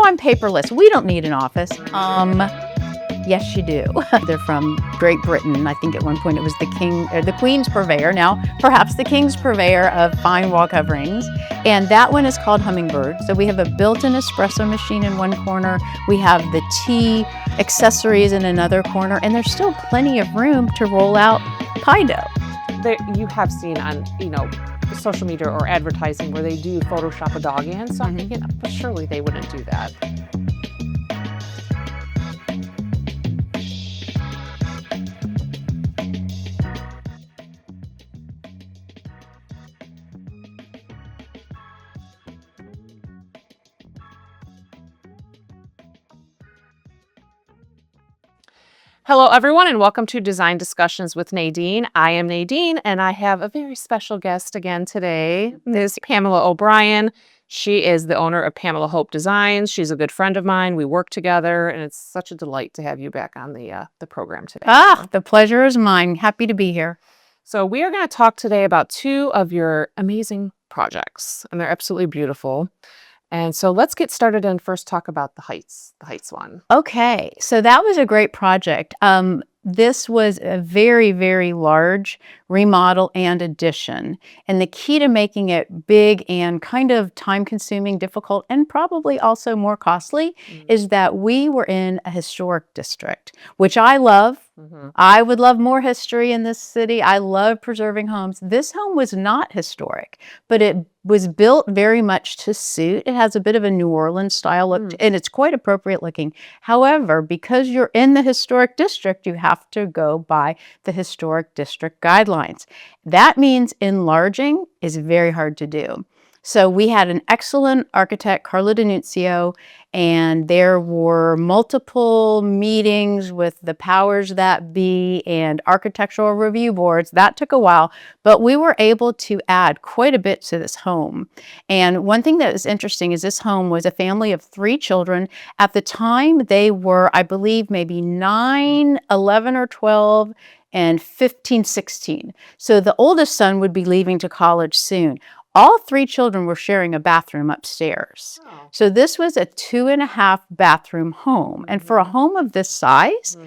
I'm paperless. We don't need an office. Yes, you do. They're from Great Britain. I think at one point it was the Queen's purveyor. Now, perhaps the King's purveyor of fine wall coverings. And that one is called Hummingbird. So we have a built-in espresso machine in one corner. We have the tea accessories in another corner, and there's still plenty of room to roll out pie dough. You have seen on, social media or advertising where they do Photoshop a dog in. So I'm thinking, but surely they wouldn't do that. Hello, everyone, and welcome to Design Discussions with Nadine. I am Nadine, and I have a very special guest again today, Ms. Pamela O'Brien. She is the owner of Pamela Hope Designs. She's a good friend of mine. We work together, and it's such a delight to have you back on the program today. The pleasure is mine. Happy to be here. So we are going to talk today about two of your amazing projects, and they're absolutely beautiful. And so let's get started and first talk about the Heights one. Okay, so that was a great project. This was a very, very large remodel and addition. And the key to making it big and kind of time-consuming, difficult, and probably also more costly is that we were in a historic district, which I love. I would love more history in this city. I love preserving homes. This home was not historic, but it was built very much to suit. It has a bit of a New Orleans style look, and it's quite appropriate looking. However, because you're in the historic district, you have to go by the historic district guidelines. That means enlarging is very hard to do. So we had an excellent architect, Carlo D'Annunzio, and there were multiple meetings with the powers that be and architectural review boards. That took a while, but we were able to add quite a bit to this home. And one thing that was interesting is this home was a family of 3 children. At the time, they were, I believe, maybe 9, 11, or 12, and 15, 16. So the oldest son would be leaving to college soon. All 3 children were sharing a bathroom upstairs. Oh. So this was a 2.5 bathroom home. And for a home of this size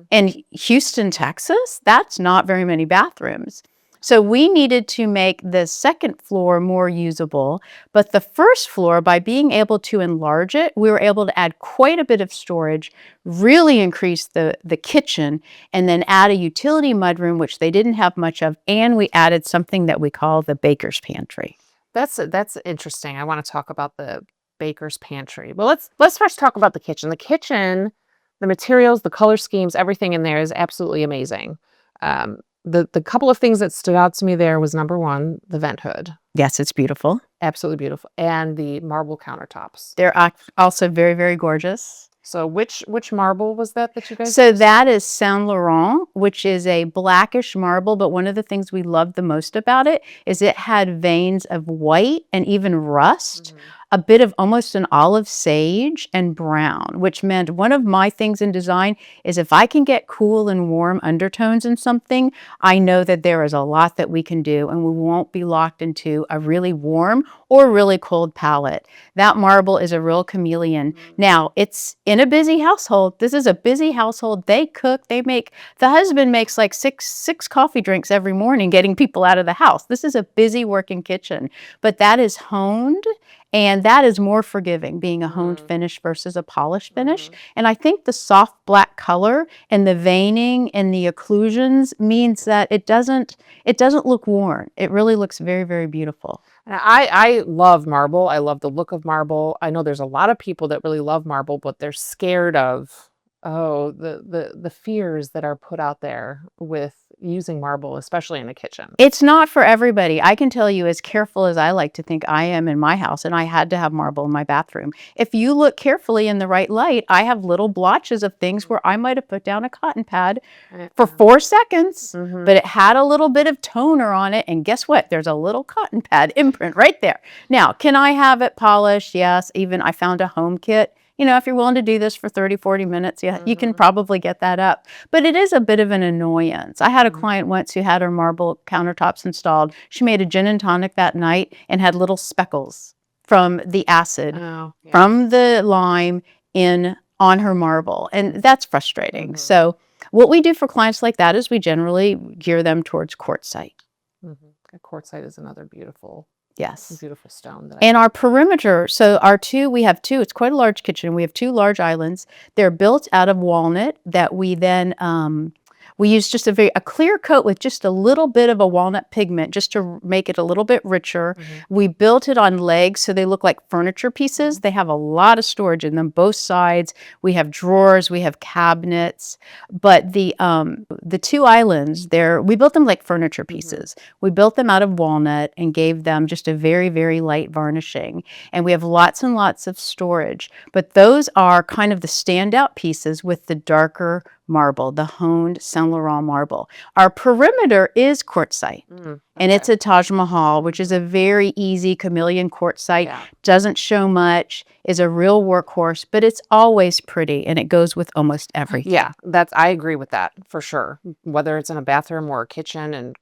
in Houston, Texas, that's not very many bathrooms. So we needed to make the second floor more usable, but the first floor, by being able to enlarge it, we were able to add quite a bit of storage, really increase the kitchen, and then add a utility mudroom, which they didn't have much of, and we added something that we call the baker's pantry. That's interesting. I want to talk about the baker's pantry. Well, let's first talk about the kitchen. The kitchen, the materials, the color schemes, everything in there is absolutely amazing. The couple of things that stood out to me there was, number one, the vent hood. Yes, it's beautiful. Absolutely beautiful. And the marble countertops. They're also very, very gorgeous. So which marble was that you guys So used? that is Saint Laurent, which is a blackish marble, but one of the things we loved the most about it is it had veins of white and even rust, a bit of almost an olive sage and brown, which meant one of my things in design is if I can get cool and warm undertones in something, I know that there is a lot that we can do and we won't be locked into a really warm or really cold palette. That marble is a real chameleon. Now, it's in a busy household. This is a busy household. They cook, the husband makes like six coffee drinks every morning getting people out of the house. This is a busy working kitchen, but that is honed. And that is more forgiving, being a honed finish versus a polished finish. And I think the soft black color and the veining and the occlusions means that it doesn't look worn. It really looks very, very beautiful. I love marble. I love the look of marble. I know there's a lot of people that really love marble, but they're scared of the fears that are put out there with using marble, especially in a kitchen. It's not for everybody. I can tell you, as careful as I like to think I am in my house, and I had to have marble in my bathroom. If you look carefully in the right light, I have little blotches of things where I might have put down a cotton pad for 4 seconds, but it had a little bit of toner on it, and guess what? There's a little cotton pad imprint right there. Now, can I have it polished? Yes. Even I found a home kit. You know, if you're willing to do this for 30, 40 minutes, yeah, you can probably get that up. But it is a bit of an annoyance. I had a client once who had her marble countertops installed. She made a gin and tonic that night and had little speckles from the acid Oh, yeah. from the lime in on her marble, and that's frustrating. Mhm. So what we do for clients like that is we generally gear them towards quartzite. A quartzite is another beautiful, Yes. beautiful stone that I. And our perimeter, so we have two, it's quite a large kitchen. We have two large islands. They're built out of walnut that we then, we use just a clear coat with just a little bit of a walnut pigment just to make it a little bit richer. We built it on legs so they look like furniture pieces. They have a lot of storage in them, both sides. We have drawers, we have cabinets, but the two islands there, we built them like furniture pieces. We built them out of walnut and gave them just a very, very light varnishing. And we have lots and lots of storage. But those are kind of the standout pieces with the darker marble, the honed Saint Laurent marble. Our perimeter is quartzite. And it's a Taj Mahal, which is a very easy chameleon quartzite. Yeah. Doesn't show much, is a real workhorse, but it's always pretty and it goes with almost everything. Yeah, I agree with that for sure. Whether it's in a bathroom or a kitchen, and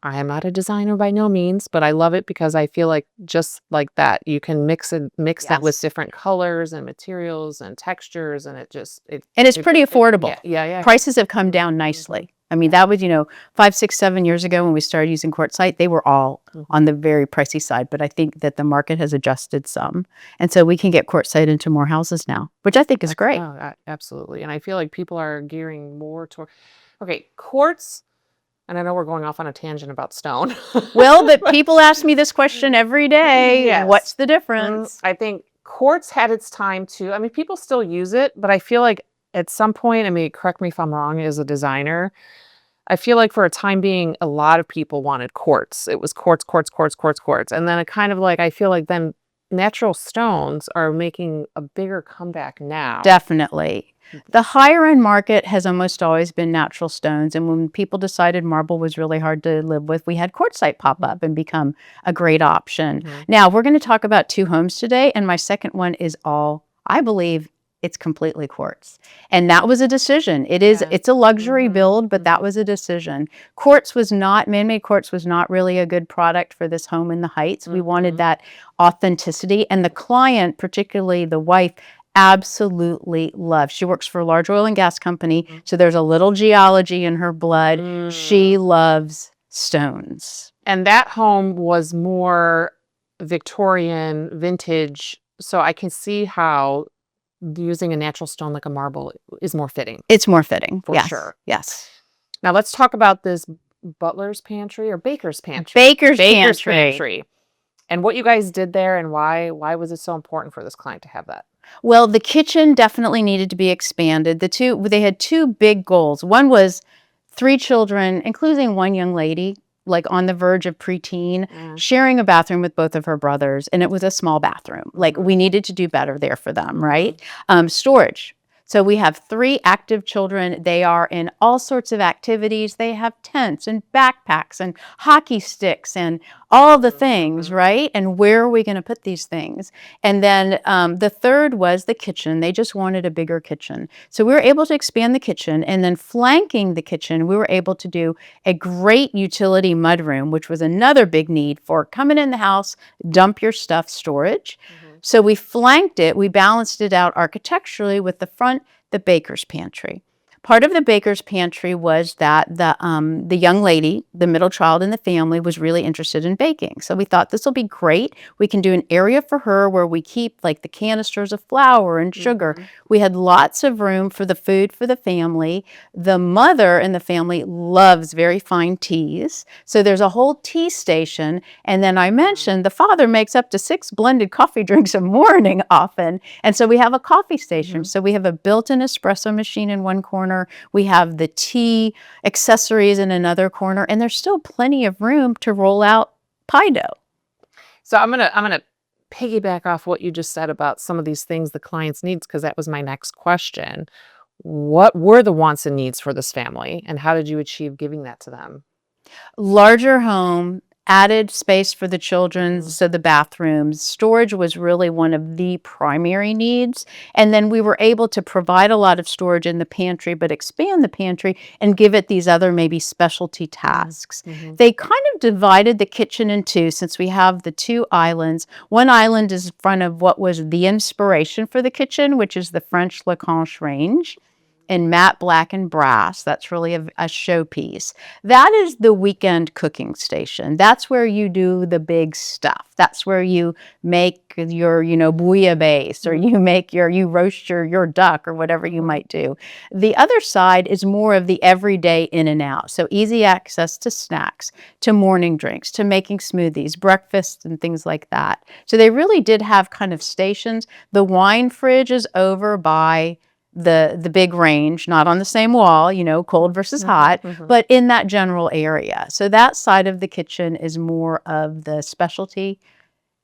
I am not a designer by no means, but I love it because I feel like just like that, you can mix that with Yes. different colors and materials and textures, and And it's pretty affordable. Yeah. Prices have come down nicely. I mean, that was, 5, 6, 7 years ago when we started using quartzite, they were all on the very pricey side. But I think that the market has adjusted some. And so we can get quartzite into more houses now, which I think is great. Oh, absolutely. And I feel like people are gearing more toward, okay, quartz. And I know we're going off on a tangent about stone. Well, but people ask me this question every day. Yes. What's the difference? I think quartz had its time too. I mean, people still use it, but I feel like at some point, I mean, correct me if I'm wrong as a designer, I feel like for a time being, a lot of people wanted quartz. It was quartz, quartz, quartz, quartz, quartz. And then it kind of like, I feel like then natural stones are making a bigger comeback now. Definitely. The higher end market has almost always been natural stones. And when people decided marble was really hard to live with, we had quartzite pop up and become a great option. Now, we're going to talk about two homes today. And my second one is I believe it's completely quartz. And that was a decision. It's a luxury build, but that was a decision. Man-made quartz was not really a good product for this home in the Heights. We wanted that authenticity. And the client, particularly the wife, absolutely loves. She works for a large oil and gas company, so there's a little geology in her blood. She loves stones. And that home was more Victorian vintage, so I can see how using a natural stone like a marble is more fitting. It's more fitting, for sure. Yes. Now let's talk about this butler's pantry or baker's pantry. Baker's pantry. And what you guys did there, and why was it so important for this client to have that? Well, the kitchen definitely needed to be expanded. They had two big goals. One was 3 children, including one young lady, like on the verge of preteen, sharing a bathroom with both of her brothers. And it was a small bathroom. Like we needed to do better there for them, right? Storage. So we have 3 active children. They are in all sorts of activities. They have tents and backpacks and hockey sticks and all the things, right? And where are we going to put these things? And then the third was the kitchen. They just wanted a bigger kitchen. So we were able to expand the kitchen, and then flanking the kitchen, we were able to do a great utility mudroom, which was another big need for coming in the house, dump your stuff storage. So we flanked it, we balanced it out architecturally with the front, the baker's pantry. Part of the baker's pantry was that the young lady, the middle child in the family, was really interested in baking. So we thought this will be great. We can do an area for her where we keep like the canisters of flour and sugar. We had lots of room for the food for the family. The mother in the family loves very fine teas. So there's a whole tea station. And then I mentioned the father makes up to 6 blended coffee drinks a morning often. And so we have a coffee station. So we have a built-in espresso machine in one corner. We have the tea accessories in another corner, and there's still plenty of room to roll out pie dough. So I'm gonna piggyback off what you just said about some of these things the clients needs, because that was my next question. What were the wants and needs for this family, and how did you achieve giving that to them? Larger home, added space for the children, so the bathrooms. Storage was really one of the primary needs. And then we were able to provide a lot of storage in the pantry, but expand the pantry and give it these other maybe specialty tasks. They kind of divided the kitchen in two since we have the two islands. One island is in front of what was the inspiration for the kitchen, which is the French Lecanche range in matte black and brass. That's really a showpiece. That is the weekend cooking station. That's where you do the big stuff. That's where you make your, bouillabaisse, or you roast your duck, or whatever you might do. The other side is more of the everyday in and out. So easy access to snacks, to morning drinks, to making smoothies, breakfast, and things like that. So they really did have kind of stations. The wine fridge is over by the big range, not on the same wall, cold versus hot, but in that general area. So that side of the kitchen is more of the specialty.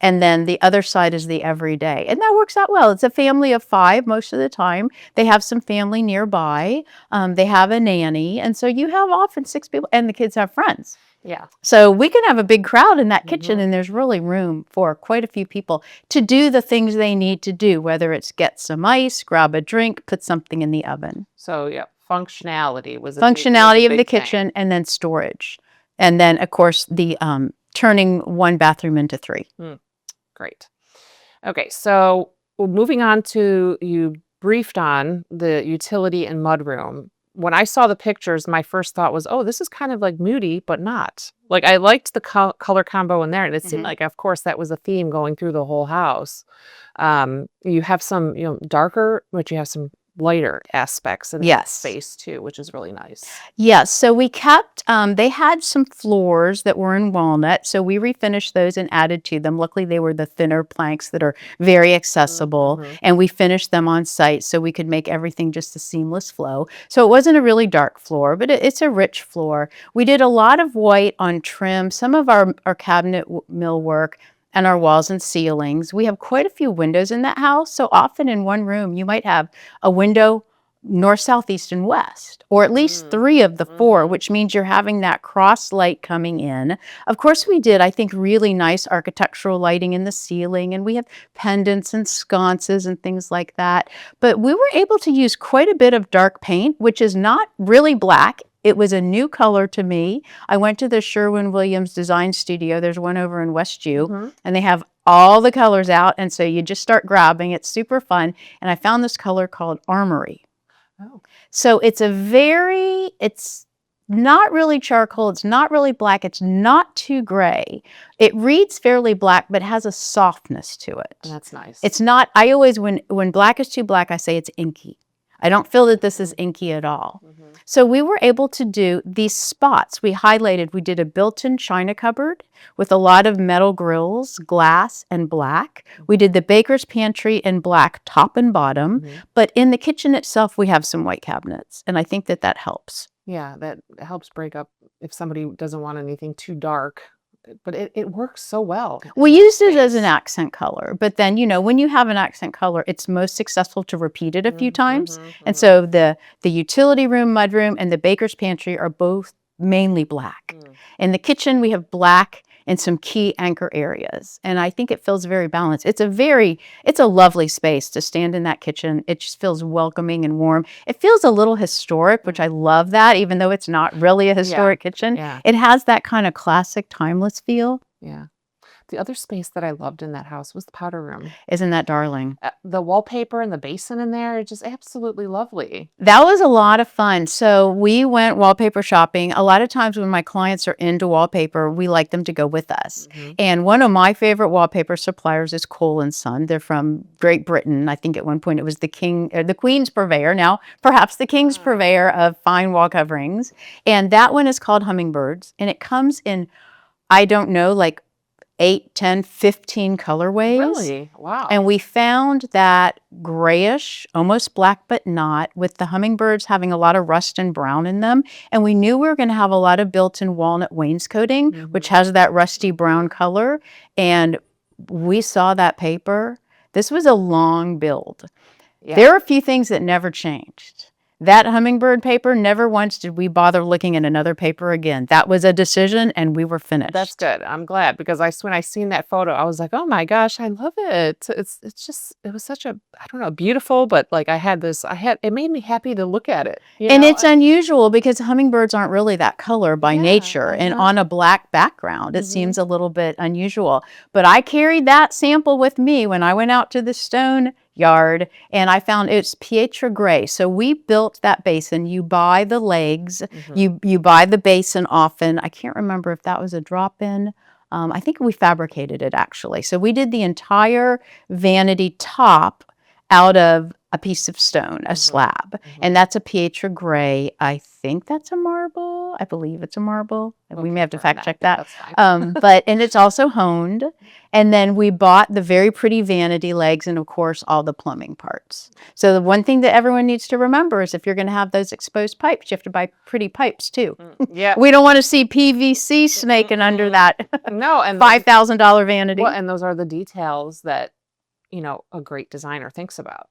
And then the other side is the everyday. And that works out well. It's a family of 5 most of the time. They have some family nearby. They have a nanny. And so you have often 6 people, and the kids have friends. Yeah. So we can have a big crowd in that kitchen, and there's really room for quite a few people to do the things they need to do, whether it's get some ice, grab a drink, put something in the oven. So yeah, functionality was a Functionality big of the thing. kitchen, and then storage. And then, of course, the turning 1 bathroom into 3. Great. Okay, so moving on to, you briefed on the utility and mudroom. When I saw the pictures, my first thought was, oh, this is kind of like moody, but not. Like, I liked the color combo in there, and it seemed like, of course, that was a theme going through the whole house. You have some, darker, but you have some lighter aspects in that space too, which is really nice. Yes, so we kept, they had some floors that were in walnut, so we refinished those and added to them. Luckily, they were the thinner planks that are very accessible, and we finished them on site so we could make everything just a seamless flow. So it wasn't a really dark floor, but it's a rich floor. We did a lot of white on trim, some of our cabinet millwork, and our walls and ceilings. We have quite a few windows in that house, so often in one room you might have a window north, south, east, and west, or at least 3 of the 4, which means you're having that cross light coming in. Of course, we did, I think, really nice architectural lighting in the ceiling, and we have pendants and sconces and things like that. But we were able to use quite a bit of dark paint, which is not really black. It was a new color to me. I went to the Sherwin-Williams design studio. There's one over in Westview, and they have all the colors out. And so you just start grabbing. It's super fun. And I found this color called Armory. Oh. So it's it's not really charcoal. It's not really black. It's not too gray. It reads fairly black, but has a softness to it. That's nice. It's not, I always, when black is too black, I say it's inky. I don't feel that this is inky at all. So we were able to do these spots. We highlighted, we did a built-in china cupboard with a lot of metal grills, glass, and black. We did the baker's pantry in black, top and bottom. But in the kitchen itself, we have some white cabinets. And I think that that helps. Yeah, that helps break up if somebody doesn't want anything too dark. But it works so well. We used it as an accent color, but then, when you have an accent color, it's most successful to repeat it a few times. And so the utility room, mudroom, and the baker's pantry are both mainly black. In the kitchen, we have black in some key anchor areas. And I think it feels very balanced. It's a lovely space to stand in that kitchen. It just feels welcoming and warm. It feels a little historic, which I love that, even though it's not really a historic kitchen. It has that kind of classic, timeless feel. Yeah. The other space that I loved in that house was the powder room. Isn't that darling? The wallpaper and the basin in there are just absolutely lovely. That was a lot of fun. So we went wallpaper shopping. A lot of times when my clients are into wallpaper, we like them to go with us. And one of my favorite wallpaper suppliers is Cole & Son. They're from Great Britain. I think at one point it was the Queen's purveyor. Now perhaps the King's purveyor of fine wall coverings. And that one is called Hummingbirds. And it comes in, I don't know, like 8, 10, 15 colorways. Really? Wow. And we found that grayish, almost black but not, with the hummingbirds having a lot of rust and brown in them. And we knew we were going to have a lot of built-in walnut wainscoting, which has that rusty brown color. And we saw that paper. This was a long build. There are a few things that never changed. That hummingbird paper, never once did we bother looking at another paper again. That was a decision and we were finished. That's good. I'm glad, because when I seen that photo, I was like, oh my gosh, I love it. It's just, it was such a, I don't know, beautiful, but like it made me happy to look at it. And it's unusual because hummingbirds aren't really that color by nature. And on a black background, it seems a little bit unusual. But I carried that sample with me when I went out to the stone yard, and I found it's Pietra gray. So we built that basin. You buy the legs, you buy the basin often. I can't remember if that was a drop-in. I think we fabricated it actually. So we did the entire vanity top out of a piece of stone, a slab, and that's a Pietra gray. I think that's a marble. I believe it's a marble. We may have to fact check that. And it's also honed. And then we bought the very pretty vanity legs and, of course, all the plumbing parts. So the one thing that everyone needs to remember is if you're going to have those exposed pipes, you have to buy pretty pipes too. Yeah. We don't want to see PVC snaking under that no, and $5,000 vanity. Well, and those are the details that, a great designer thinks about,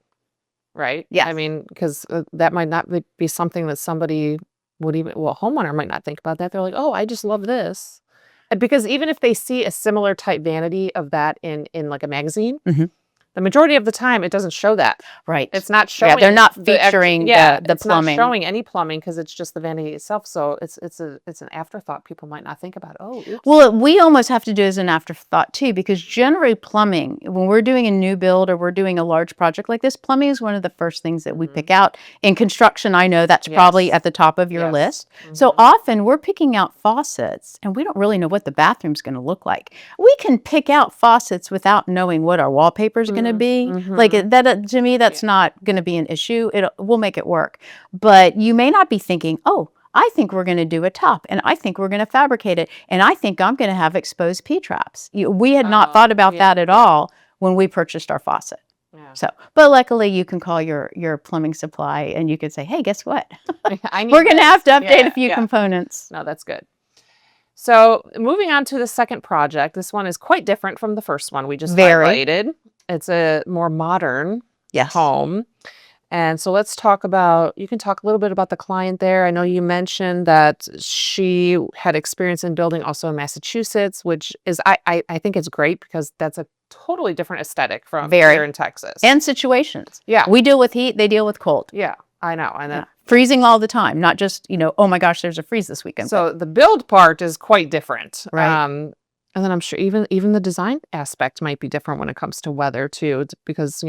right? Yeah. I mean, because that might not be something that somebody would a homeowner might not think about that. They're like, oh, I just love this. Because even if they see a similar type vanity of that in like a magazine, the majority of the time it doesn't show that. Right. It's not showing. Yeah, they're not featuring the it's plumbing. not showing any plumbing because it's just the vanity itself. So it's an afterthought. People might not think about. Oh, oops. Well, we almost have to do it as an afterthought too, because generally plumbing, when we're doing a new build or we're doing a large project like this, plumbing is one of the first things that we pick out. In construction, I know that's probably at the top of your list. So often we're picking out faucets and we don't really know what the bathroom's going to look like. We can pick out faucets without knowing what our wallpaper is going to be. Like that, to me, that's not going to be an issue. We'll make it work. But you may not be thinking, oh, I think we're going to do a top, and I think we're going to fabricate it, and I think I'm going to have exposed P-traps. We had not thought about that at all when we purchased our faucet. Yeah. So, but luckily you can call your plumbing supply and you can say, hey, guess what? We're going to have to update a few components. No, that's good. So moving on to the second project, this one is quite different from the first one we just highlighted. It's a more modern home. And so let's talk about, you can talk a little bit about the client there. I know you mentioned that she had experience in building also in Massachusetts, which is, I think it's great because that's a totally different aesthetic from here in Texas. And situations. Yeah. We deal with heat, they deal with cold. Yeah, I know. And freezing all the time, not just, oh my gosh, there's a freeze this weekend. So the build part is quite different. Right. And then I'm sure even the design aspect might be different when it comes to weather too, because,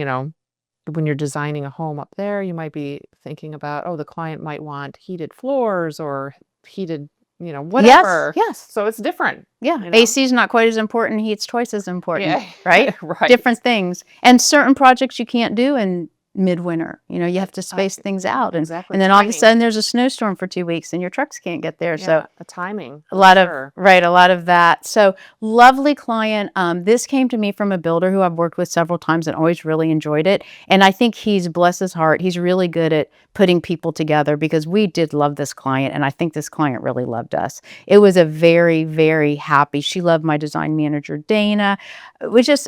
when you're designing a home up there, you might be thinking about, oh, the client might want heated floors or heated, whatever. Yes. So it's different. Yeah. AC is not quite as important. Heat's twice as important. Yeah. Right? Right. Different things. And certain projects you can't do in midwinter. You have to space things out. And then all of a sudden there's a snowstorm for 2 weeks and your trucks can't get there. So the timing. A lot of that. So lovely client. This came to me from a builder who I've worked with several times and always really enjoyed it. And I think bless his heart, he's really good at putting people together because we did love this client. And I think this client really loved us. It was a very, very happy. She loved my design manager, Dana.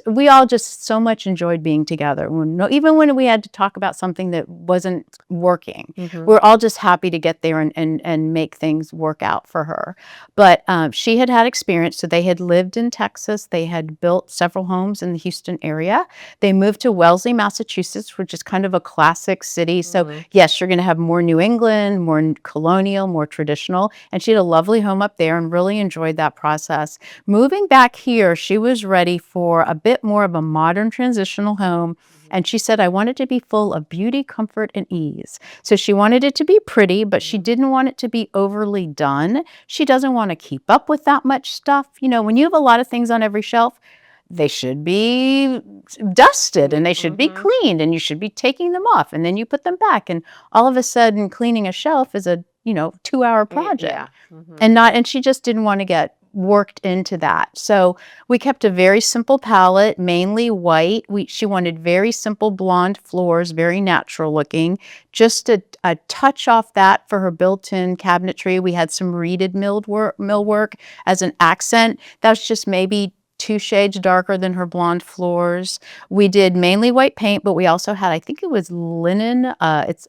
We all just so much enjoyed being together. Even when we had to talk about something that wasn't working, we're all just happy to get there and make things work out for her. But she had experience. So they had lived in Texas. They had built several homes in the Houston area. They moved to Wellesley, Massachusetts, which is kind of a classic city. So yes, you're going to have more New England, more colonial, more traditional. And she had a lovely home up there and really enjoyed that process. Moving back here, she was ready for a bit more of a modern transitional home. And she said, I want it to be full of beauty, comfort, and ease. So she wanted it to be pretty, but she didn't want it to be overly done. She doesn't want to keep up with that much stuff. When you have a lot of things on every shelf, they should be dusted and they should be cleaned and you should be taking them off and then you put them back. And all of a sudden cleaning a shelf is a 2-hour project. And she just didn't want to get worked into that. So we kept a very simple palette, mainly white. She wanted very simple blonde floors, very natural looking, just a touch off that for her built-in cabinetry. We had some reeded millwork as an accent. That was just maybe 2 shades darker than her blonde floors. We did mainly white paint, but we also had, I think it was linen, it's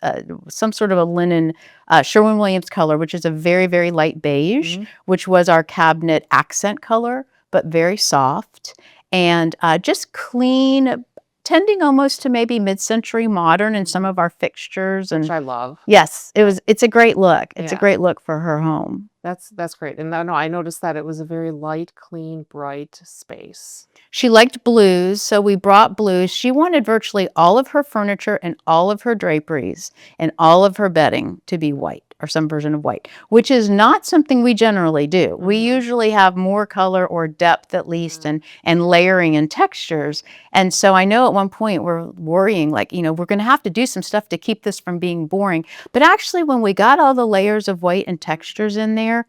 some sort of a linen Sherwin-Williams color, which is a very, very light beige, which was our cabinet accent color, but very soft and just clean, tending almost to maybe mid-century modern in some of our fixtures. And Which I love. yes, it's a great look. It's a great look for her home. That's great. And no, I noticed that it was a very light, clean, bright space. She liked blues, so we brought blues. She wanted virtually all of her furniture and all of her draperies and all of her bedding to be white or some version of white, which is not something we generally do. We usually have more color or depth at least and layering and textures. And so I know at one point we're worrying like, we're going to have to do some stuff to keep this from being boring. But actually when we got all the layers of white and textures in there,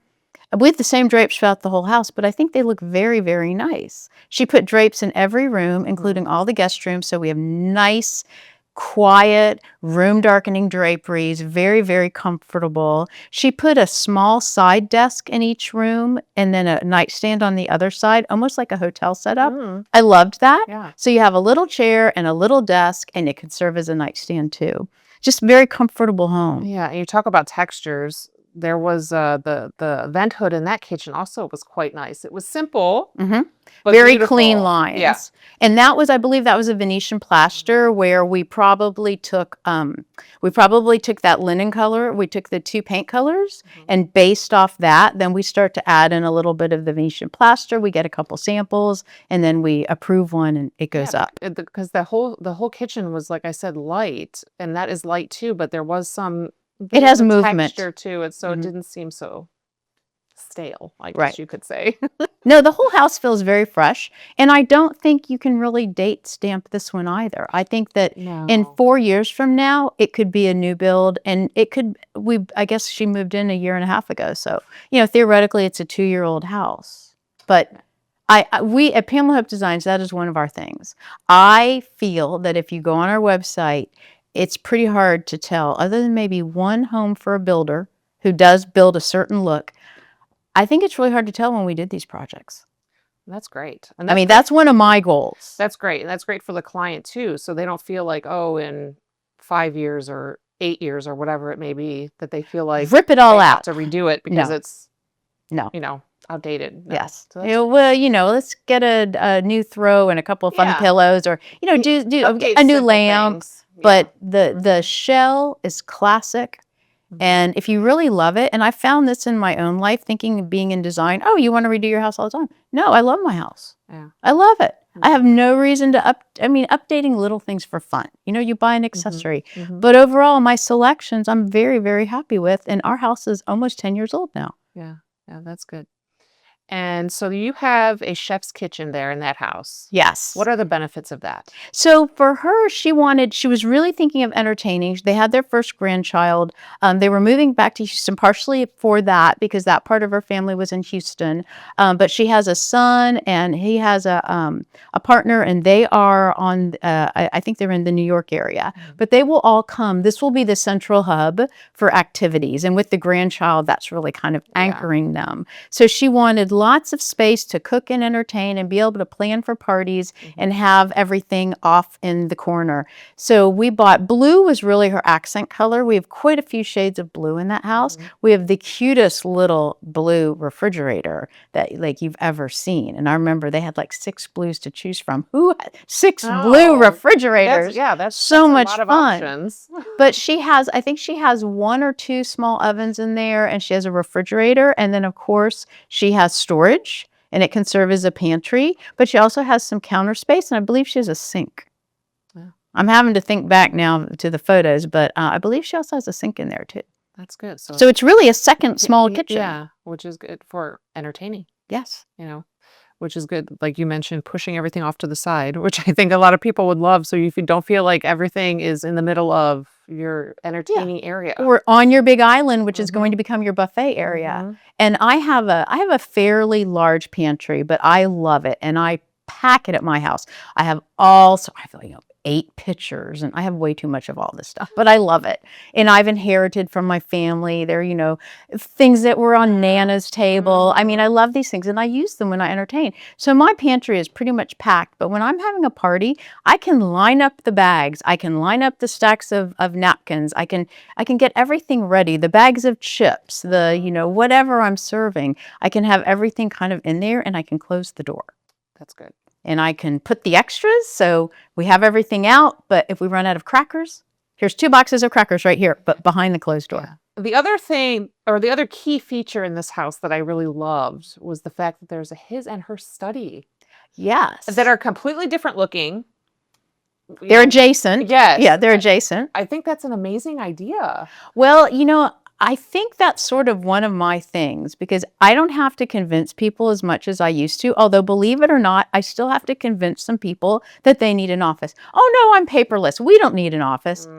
we had the same drapes throughout the whole house, but I think they look very, very nice. She put drapes in every room, including all the guest rooms, so we have nice, quiet, room darkening draperies, very, very comfortable. She put a small side desk in each room and then a nightstand on the other side, almost like a hotel setup. I loved that. Yeah. So you have a little chair and a little desk, and it can serve as a nightstand too. Just very comfortable home. Yeah, and you talk about textures. There was the vent hood in that kitchen also was quite nice. It was simple, but very beautiful. clean lines. Yeah. And that was, I believe that was a Venetian plaster where we probably took that linen color. We took the 2 paint colors and based off that, then we start to add in a little bit of the Venetian plaster. We get a couple samples and then we approve one and it goes up. Because the whole kitchen was, like I said, light, and that is light too, but there was some It has movement texture to it, so it didn't seem so stale, I guess Right. you could say. No, the whole house feels very fresh, and I don't think you can really date stamp this one either. I think that in 4 years from now, it could be a new build, and I guess she moved in a year and a half ago, so, theoretically, it's a 2-year-old house. But we at Pamela Hope Designs, that is one of our things. I feel that if you go on our website, it's pretty hard to tell, other than maybe one home for a builder who does build a certain look. I think it's really hard to tell when we did these projects. That's great. And that's one of my goals. That's great. And that's great for the client too. So they don't feel like, in 5 years or 8 years or whatever it may be, that they feel like rip it all they out have to redo it because it's outdated. No. Yes. So let's get a new throw and a couple of fun pillows, or do update a new simple lamp. things. But the shell is classic. And if you really love it, and I found this in my own life, thinking of being in design, you want to redo your house all the time. No, I love my house. Yeah. I love it. I have no reason to updating little things for fun. You buy an accessory. But overall, my selections, I'm very, very happy with. And our house is almost 10 years old now. Yeah, that's good. And so you have a chef's kitchen there in that house. Yes. What are the benefits of that? So for her, she was really thinking of entertaining. They had their first grandchild. They were moving back to Houston partially for that because that part of her family was in Houston. But she has a son and he has a partner, and they are on, I think they're in the New York area. But they will all come. This will be the central hub for activities. And with the grandchild, that's really kind of anchoring them. So she wanted lots of space to cook and entertain and be able to plan for parties and have everything off in the corner. So we bought blue was really her accent color. We have quite a few shades of blue in that house. We have the cutest little blue refrigerator that like you've ever seen. And I remember they had like 6 blues to choose from. Who had 6 blue refrigerators? That's so much a lot of fun. Options. But I think she has 1 or 2 small ovens in there, and she has a refrigerator. And then of course she has storage, and it can serve as a pantry, but she also has some counter space, and I believe she has a sink. Yeah. I'm having to think back now to the photos, but I believe she also has a sink in there too. That's good. So it's really a second small kitchen. Yeah, which is good for entertaining. Yes. Which is good. Like you mentioned, pushing everything off to the side, which I think a lot of people would love. So if you don't feel like everything is in the middle of your entertaining area. Or on your big island, which is going to become your buffet area. And I have a fairly large pantry, but I love it. And I pack it at my house. I have I feel 8 pictures, and I have way too much of all this stuff, but I love it. And I've inherited from my family. They're, things that were on Nana's table. I mean, I love these things and I use them when I entertain. So my pantry is pretty much packed, but when I'm having a party, I can line up the bags. I can line up the stacks of napkins. I can get everything ready. The bags of chips, whatever I'm serving, I can have everything kind of in there and I can close the door. That's good. And I can put the extras, so we have everything out, but if we run out of crackers, here's 2 boxes of crackers right here, but behind the closed door. Yeah. The other thing, or the other key feature in this house that I really loved was the fact that there's a his and her study. Yes. That are completely different looking. They're adjacent. Yes. Yeah, they're adjacent. I think that's an amazing idea. Well, I think that's sort of one of my things because I don't have to convince people as much as I used to. Although, believe it or not, I still have to convince some people that they need an office. Oh, no, I'm paperless. We don't need an office.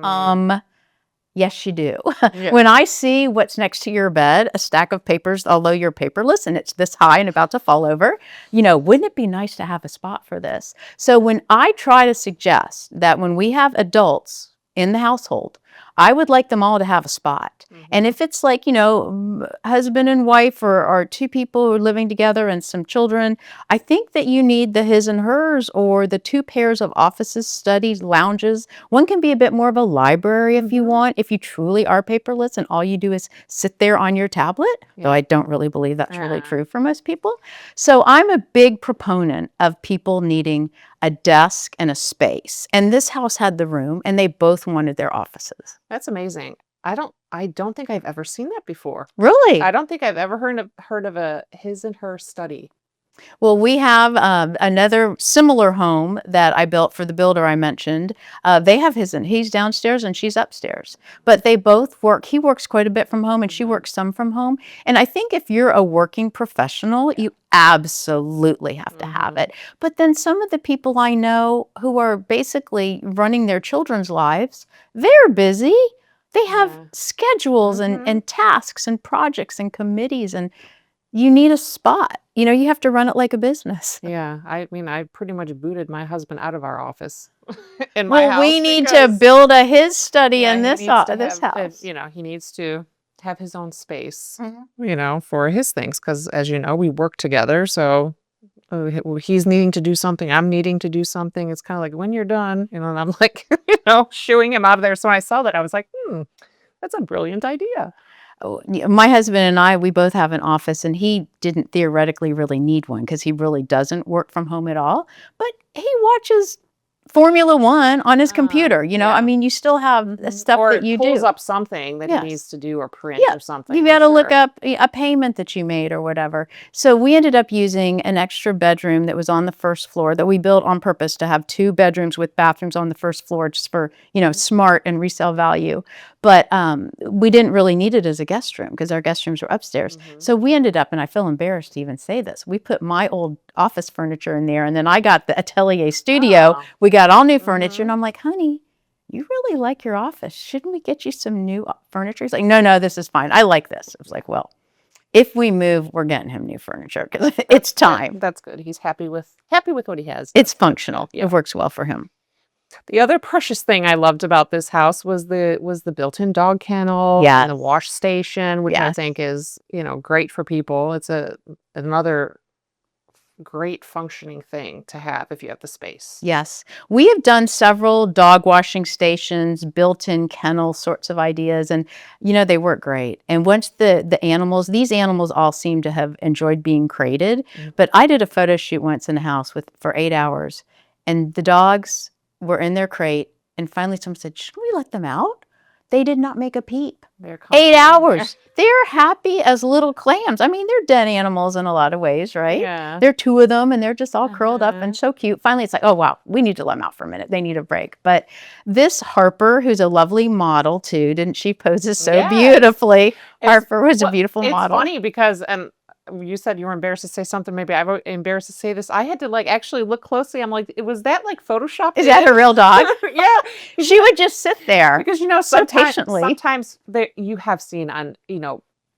Yes, you do. Yeah. When I see what's next to your bed, a stack of papers, although you're paperless and it's this high and about to fall over, wouldn't it be nice to have a spot for this? So when I try to suggest that when we have adults in the household, I would like them all to have a spot. And if it's like, husband and wife or 2 people who are living together and some children, I think that you need the his and hers or the 2 pairs of offices, studies, lounges. One can be a bit more of a library if you want, if you truly are paperless and all you do is sit there on your tablet, though I don't really believe that's really true for most people. So I'm a big proponent of people needing a desk and a space. And this house had the room and they both wanted their offices. That's amazing. I don't think I've ever seen that before. Really? I don't think I've ever heard of a his and her study. Well, we have another similar home that I built for the builder I mentioned. They have he's downstairs and she's upstairs. But they both work. He works quite a bit from home and she works some from home. And I think if you're a working professional, you absolutely have to have it. But then some of the people I know who are basically running their children's lives, they're busy. They have schedules and tasks and projects and committees, and you need a spot. You have to run it like a business. Yeah, I mean, I pretty much booted my husband out of our office in my house. Well, we need to build his study in this house. He needs to have his own space, for his things. Because as you know, we work together. So he's needing to do something. I'm needing to do something. It's kind of like when you're done, and I'm like, shooing him out of there. So when I saw that, I was like, that's a brilliant idea. My husband and I, we both have an office, and he didn't theoretically really need one because he really doesn't work from home at all. But he watches Formula One on his computer. I mean, you still have the stuff or that you do. Pulls up something that he needs to do or print or something. You've got to look up a payment that you made or whatever. So we ended up using an extra bedroom that was on the first floor that we built on purpose to have 2 bedrooms with bathrooms on the first floor just for, smart and resale value. But we didn't really need it as a guest room because our guest rooms were upstairs. So we ended up, and I feel embarrassed to even say this, we put my old office furniture in there, and then I got the atelier studio. We got all new furniture, and I'm like, honey, you really like your office. Shouldn't we get you some new furniture? He's like, no, this is fine. I like this. I was like, well, if we move, we're getting him new furniture because it's time. That's good. He's happy with what he has. It's functional. It works well for him. The other precious thing I loved about this house was the built-in dog kennel and the wash station, which I think is, great for people. It's another great functioning thing to have if you have the space. Yes. We have done several dog washing stations, built-in kennel sorts of ideas, and they work great. And once these animals all seem to have enjoyed being crated, but I did a photo shoot once in a house for 8 hours, and the dogs were in their crate, and finally someone said, should we let them out? They did not make a peep. 8 hours. They're happy as little clams. I mean, they're dead animals in a lot of ways, right? Yeah. There are 2 of them, and they're just all curled up and so cute. Finally, it's like, oh, wow, we need to let them out for a minute. They need a break. But this Harper, who's a lovely model, too, didn't she poses so beautifully? Harper was a beautiful model. It's funny because, you said you were embarrassed to say something. Maybe I'm embarrassed to say this. I had to actually look closely. I'm like, was that Photoshopped? Is that a real dog? Yeah. She would just sit there. Because, so patiently. Sometimes you have seen on,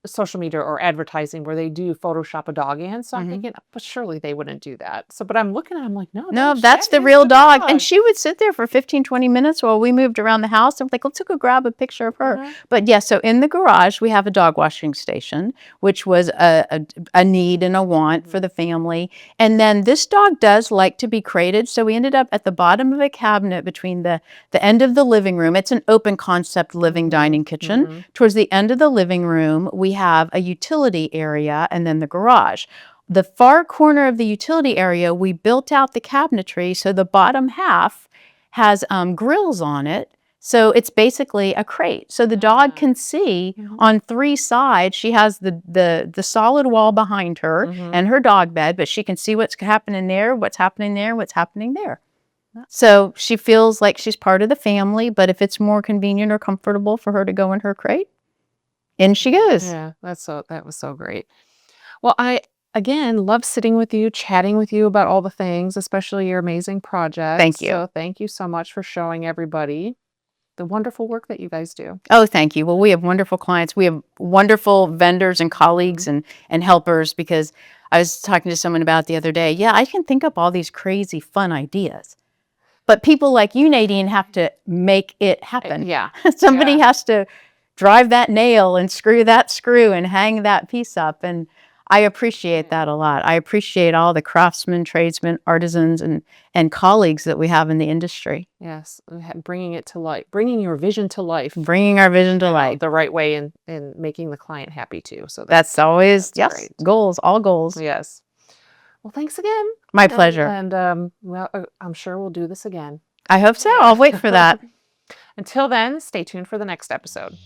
social media or advertising where they do Photoshop a dog in. So I'm thinking, but surely they wouldn't do that. So, but I'm looking at it, I'm like, no, that's the is real the dog. And she would sit there for 15, 20 minutes while we moved around the house. I'm like, let's go grab a picture of her. But yeah, so in the garage, we have a dog washing station, which was a need and a want for the family. And then this dog does like to be crated. So we ended up at the bottom of a cabinet between the end of the living room. It's an open concept living dining kitchen. Towards the end of the living room, we have a utility area and then the garage. The far corner of the utility area, we built out the cabinetry so the bottom half has grills on it. So it's basically a crate. So the dog can see on 3 sides. She has the solid wall behind her and her dog bed, but she can see what's happening there, what's happening there, what's happening there. So she feels like she's part of the family, but if it's more convenient or comfortable for her to go in her crate, in she goes. Yeah, that was so great. Well, I again love sitting with you, chatting with you about all the things, especially your amazing project. Thank you. So thank you so much for showing everybody the wonderful work that you guys do. Oh, thank you. Well, we have wonderful clients. We have wonderful vendors and colleagues and helpers, because I was talking to someone about the other day. Yeah, I can think up all these crazy fun ideas. But people like you, Nadine, have to make it happen. Yeah. Somebody has to drive that nail and screw that screw and hang that piece up. And I appreciate that a lot. I appreciate all the craftsmen, tradesmen, artisans, and colleagues that we have in the industry. Yes, bringing it to life, bringing your vision to life. Bringing our vision to life. The right way and making the client happy too. So that's always, yes, great. Goals, all goals. Yes. Well, thanks again. My pleasure. And well, I'm sure we'll do this again. I hope so. I'll wait for that. Until then, stay tuned for the next episode.